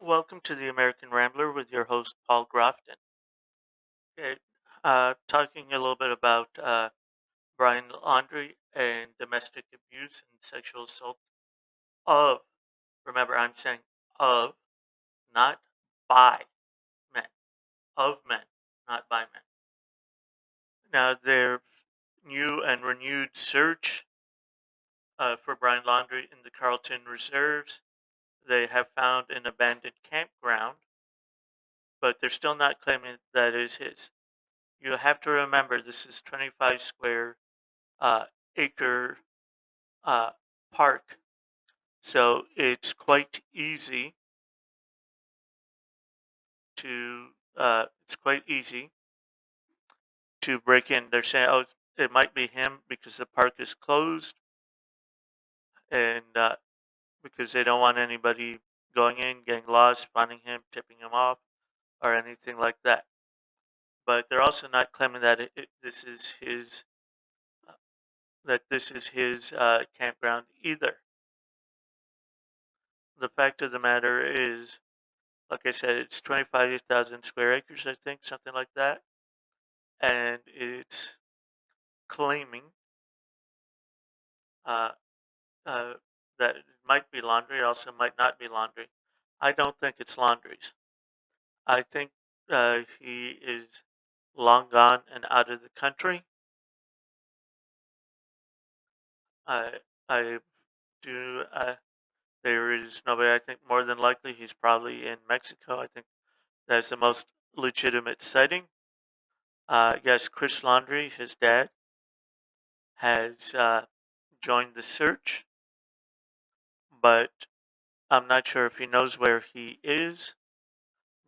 Welcome to the American Rambler with your host, Paul Grofton. Okay, talking a little bit about Brian Laundrie and domestic abuse and sexual assault of, remember, I'm saying of, not by men, of men, not by men. Now, their new and renewed search for Brian Laundrie in the Carlton Reserves, they have found an abandoned campground, but they're still not claiming that is his. You have to remember this is 25 square uh, acre uh, park, so it's quite easy to break in. They're saying, oh, it might be him because the park is closed, and because they don't want anybody going in, getting lost, finding him, tipping him off, or anything like that. But they're also not claiming that uh, this is his campground either. The fact of the matter is, like I said, it's 25,000 square acres, I think, something like that. And it's claiming uh, uh, that it might be laundry, also might not be laundry. I don't think it's laundry's. I think he is long gone and out of the country. I, I do. There is nobody. I think more than likely he's probably in Mexico. I think that's the most legitimate sighting. Yes, Chris Laundrie, his dad, has joined the search, but I'm not sure if he knows where he is,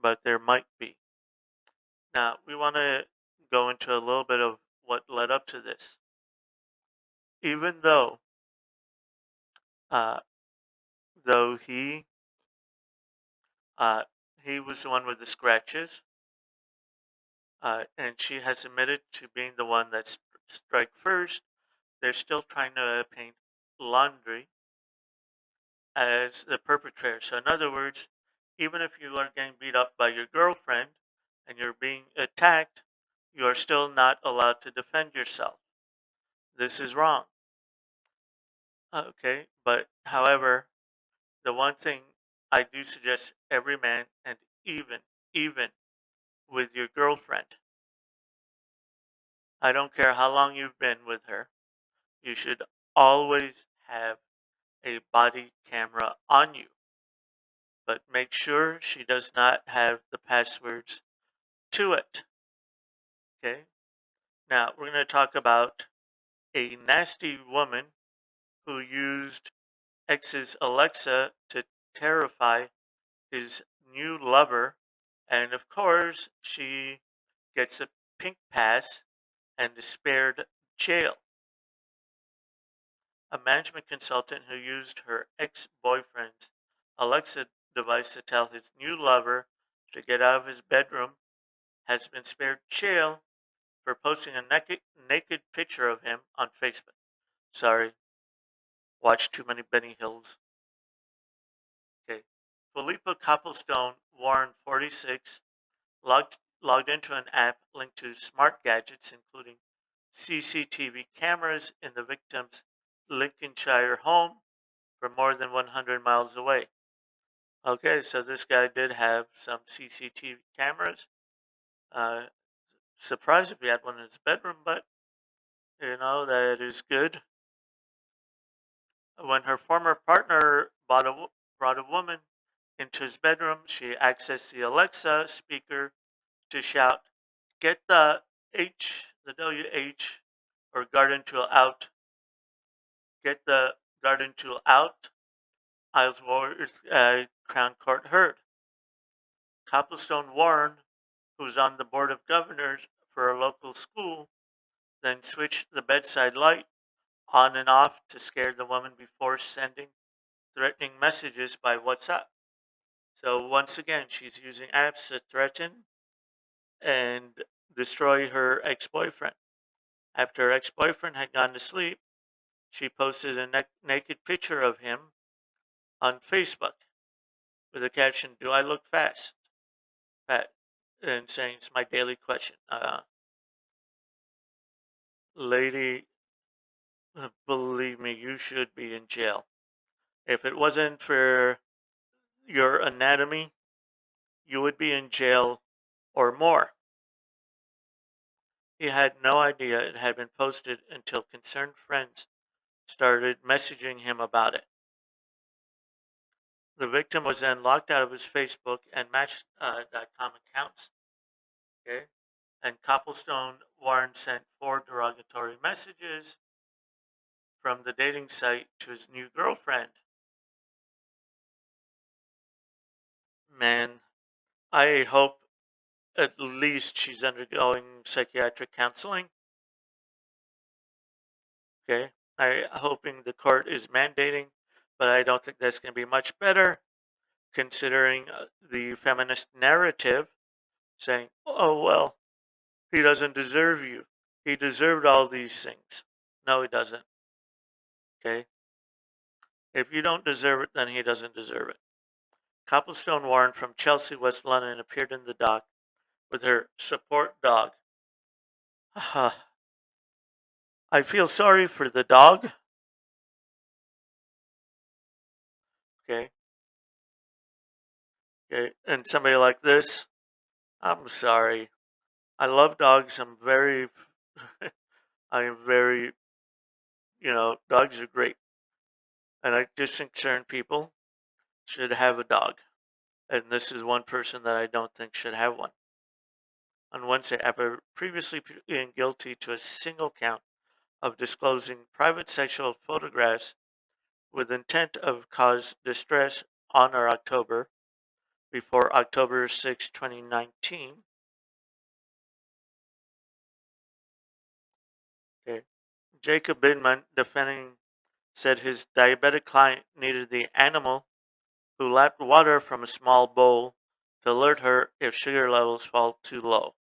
but there might be. Now, we want to go into a little bit of what led up to this. Even uh, though uh, he was the one with the scratches, and she has admitted to being the one that struck first, they're still trying to paint Laundrie as the perpetrator. So, in other words, even if you are getting beat up by your girlfriend and you're being attacked, you are still not allowed to defend yourself. This is wrong. Okay, but however, the one thing I do suggest every man, and even with your girlfriend, I don't care how long you've been with her, you should always have a body camera on you. But make sure she does not have the passwords to it. Okay. Now we're going to talk about a nasty woman who used ex's Alexa to terrify his new lover, and of course, she gets a pink pass and is spared jail. A management consultant who used her ex boyfriend's Alexa device to tell his new lover to get out of his bedroom has been spared jail for posting a naked picture of him on Facebook. Sorry, watched too many Benny Hills. Okay. Filippo Copplestone-Warren, 46, logged into an app linked to smart gadgets, including CCTV cameras in the victim's Lincolnshire home from more than 100 miles away. Okay, so this guy did have some CCTV cameras. Uh, Surprised if he had one in his bedroom, but that is good. When her former partner brought a woman into his bedroom, she accessed the Alexa speaker to shout, "Get the WH or garden tool out. Get the garden tool out." Isles Warriors Crown Court heard. Copleston-Warren, who's on the board of governors for a local school, then switched the bedside light on and off to scare the woman before sending threatening messages by WhatsApp. So once again, she's using apps to threaten and destroy her ex-boyfriend. After her ex-boyfriend had gone to sleep, she posted a naked picture of him on Facebook. with the caption, "Do I look fat?" And saying it's my daily question. Lady, believe me, you should be in jail. If it wasn't for your anatomy, you would be in jail or more. He had no idea it had been posted until concerned friends started messaging him about it. The victim was then locked out of his Facebook and Match.com accounts. Okay, and Copleston-Warren sent 4 derogatory messages from the dating site to his new girlfriend. Man, I hope at least she's undergoing psychiatric counseling. Okay, I hoping the court is mandating, but I don't think that's going to be much better considering the feminist narrative saying, "Oh well, he doesn't deserve you. He deserved all these things." No, he doesn't. Okay, if you don't deserve it, then he doesn't deserve it. Copplestone-Warren from Chelsea, West London, appeared in the dock with her support dog. I feel sorry for the dog. Okay, okay, and somebody like this, I'm sorry. I love dogs. I am very, dogs are great. And I just think certain people should have a dog. And this is one person that I don't think should have one. On Wednesday, after previously pleading guilty to a single count of disclosing private sexual photographs with intent of cause distress on or October before October 6, 2019. Okay. Jacob Bidman, defending, said his diabetic client needed the animal who lapped water from a small bowl to alert her if sugar levels fall too low.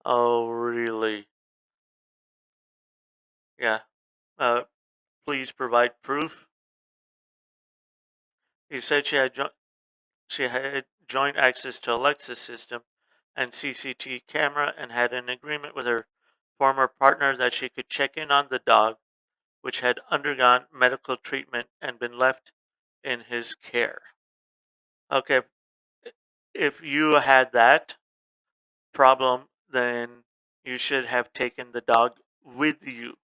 Oh, really? Yeah. Uh, please provide proof. He said she had joint access to Alexa's system and CCTV camera and had an agreement with her former partner that she could check in on the dog, which had undergone medical treatment and been left in his care. Okay, if you had that problem, then you should have taken the dog with you.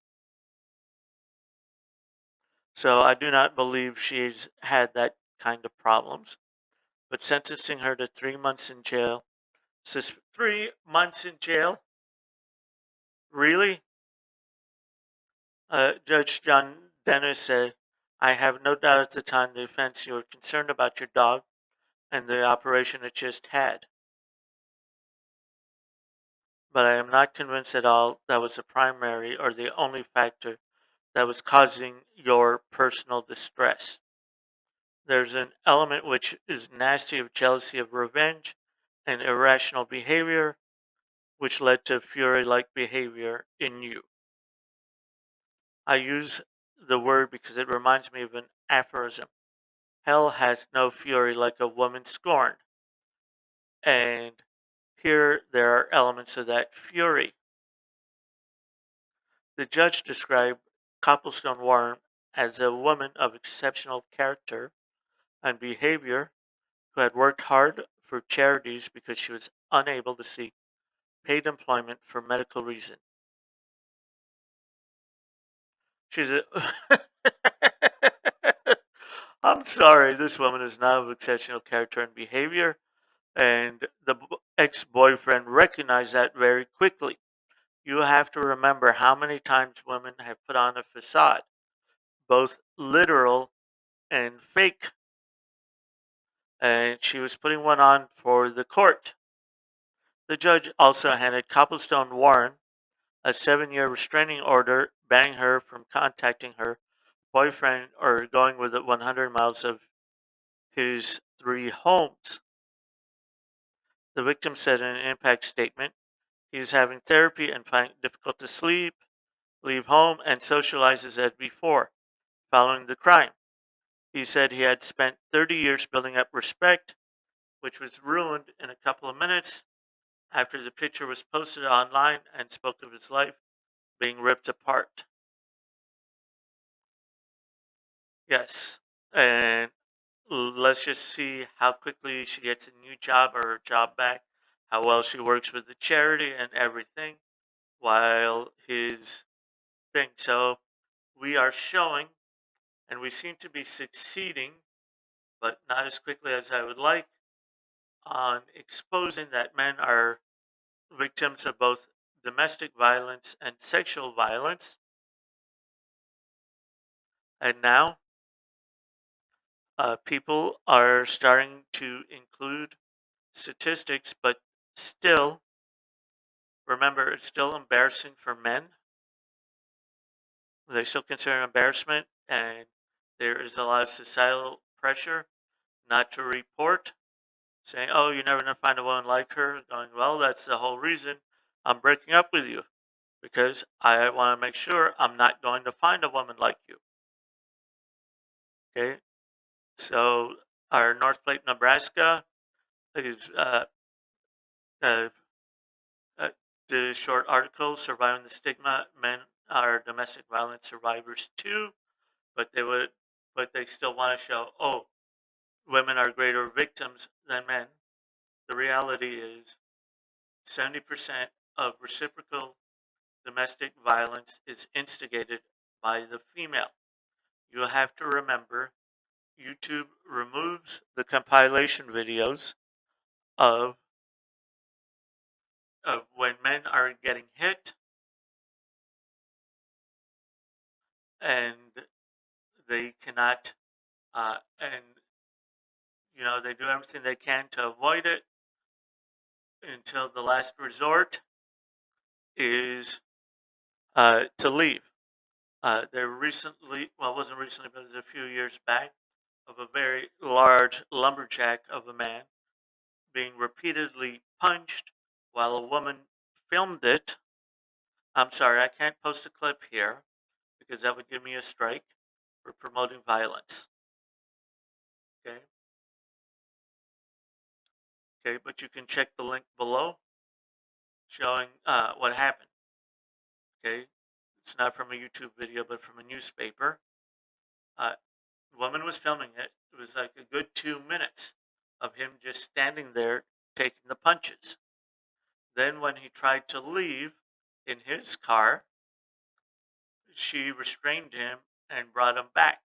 So I do not believe she's had that kind of problems. But sentencing her to 3 months in jail. 3 months in jail? Really? Judge John Dennis said, I have no doubt at the time the offense you were concerned about your dog and the operation it just had. But I am not convinced at all that was the primary or the only factor that was causing your personal distress. There's an element which is nasty of jealousy of revenge and irrational behavior, which led to fury like behavior in you. I use the word because it reminds me of an aphorism. Hell has no fury like a woman scorned. And here there are elements of that fury. The judge described Copleston-Warren as a woman of exceptional character and behavior who had worked hard for charities because she was unable to seek paid employment for medical reasons. She's a. I'm sorry, this woman is not of exceptional character and behavior, and the ex boyfriend recognized that very quickly. You have to remember how many times women have put on a facade, both literal and fake, and she was putting one on for the court. The judge also handed Copplestone-Warren a 7-year restraining order banning her from contacting her boyfriend or going within 100 miles of his 3 homes. The victim said in an impact statement, he is having therapy and finding it difficult to sleep, leave home, and socializes as before, following the crime. He said he had spent 30 years building up respect, which was ruined in a couple of minutes after the picture was posted online, and spoke of his life being ripped apart. Yes. And let's just see how quickly she gets a new job or her job back, how well she works with the charity and everything while his thing. So we are showing, and we seem to be succeeding, but not as quickly as I would like, on exposing that men are victims of both domestic violence and sexual violence. And now people are starting to include statistics, but still, remember, it's still embarrassing for men. They still consider it embarrassment, and there is a lot of societal pressure not to report, saying, "Oh, you're never going to find a woman like her." Going, "Well, that's the whole reason I'm breaking up with you, because I want to make sure I'm not going to find a woman like you." Okay, so our North Platte, Nebraska, is uh, uh, did a short article, "Surviving the Stigma: Men are Domestic Violence Survivors Too," but they still want to show, oh, women are greater victims than men. The reality is 70% of reciprocal domestic violence is instigated by the female. You have to remember, YouTube removes the compilation videos of when men are getting hit, and they cannot, and they do everything they can to avoid it until the last resort is to leave. There recently, well, it wasn't recently, but it was a few years back, of a very large lumberjack of a man being repeatedly punched while a woman filmed it. I'm sorry, I can't post a clip here because that would give me a strike for promoting violence. Okay, okay, but you can check the link below showing what happened. Okay, it's not from a YouTube video, but from a newspaper. Uh, woman was filming it. It was like a good 2 minutes of him just standing there taking the punches. Then, when he tried to leave in his car, she restrained him and brought him back.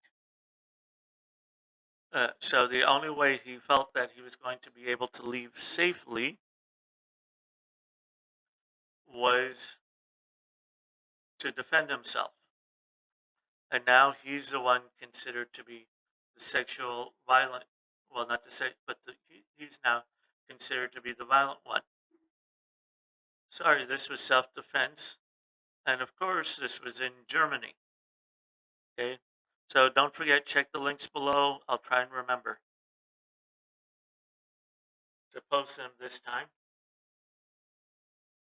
So, the only way he felt that he was going to be able to leave safely was to defend himself. And now he's the one considered to be the sexual violent, well, not the sex, but he's now considered to be the violent one. Sorry, this was self-defense, and of course this was in Germany. Okay, so don't forget, check the links below. I'll try and remember to post them this time.